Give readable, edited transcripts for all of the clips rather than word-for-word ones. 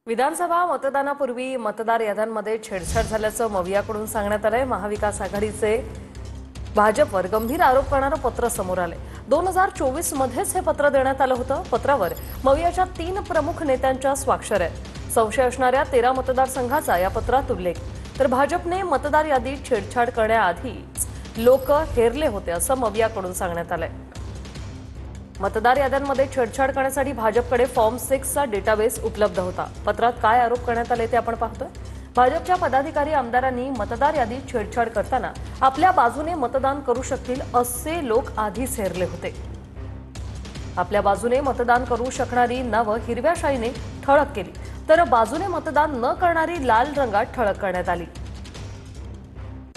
विधानसभा मतदानापूर्वी मतदार याद्यांमध्ये छेडछाड झाल्याचं मवियाकडून सांगण्यात आलंय। महाविकास आघाडीचे भाजपवर गंभीर आरोप करणारं पत्र समोर आले। 2024 मध्येच हे पत्र देण्यात आलं होतं। पत्रावर मवियाच्या 3 प्रमुख नेत्यांच्या स्वाक्षऱ्या आहेत। संशय असणाऱ्या 13 मतदारसंघाचा या पत्रात उल्लेख। तर भाजपने मतदार यादीत छेडछाड करण्याआधीच लोक हेरले होते असं मवियाकडून सांगण्यात आलंय। मतदार याद्यांमध्ये छेडछाड करण्यासाठी भाजपकडे फॉर्म 6 चा डेटाबेस उपलब्ध होता। पत्रात काय आरोप करण्यात आले ते आपण पाहतोय। भाजपच्या पदाधिकारी आमदारांनी मतदार यादीत छेडछाड करताना आपल्या बाजूने मतदान करू शकतील असे लोक आधीच हेरले होते। आपल्या बाजूने मतदान करू शकणारी नावं हिरव्या शाईने ठळक केली, तर बाजूने मतदान न करणारी लाल रंगात ठळक करण्यात आली।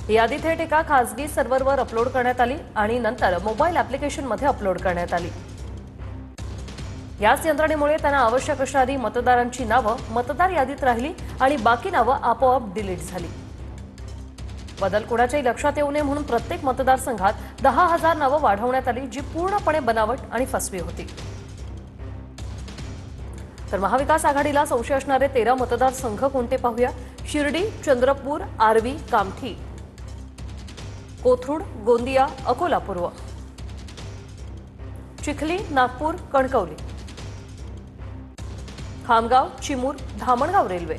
यादी थेट एका खासगी सर्व्हरवर अपलोड करण्यात आली आणि नंतर मोबाईल ॲप्लिकेशनमध्ये अपलोड करण्यात आली। याच यंत्रणेमुळे त्यांना आवश्यक असणारी मतदारांची नावं मतदार यादीत राहिली आणि बाकी नावं आपोआप डिलीट झाली। बदल कोणाच्याही लक्षात येऊ नये म्हणून प्रत्येक मतदारसंघात 10,000 नावं वाढवण्यात आली, जी पूर्णपणे बनावट आणि फसवी होती। तर महाविकास आघाडीला संशय असणारे 13 मतदारसंघ कोणते पाहूया। शिर्डी, चंद्रपूर, आर्वी, कामठी, कोथरूड, गोंदिया, अकोला पूर्व, चिखली, नागपूर, कणकवली, खामगाव, चिमूर, धामणगाव रेल्वे,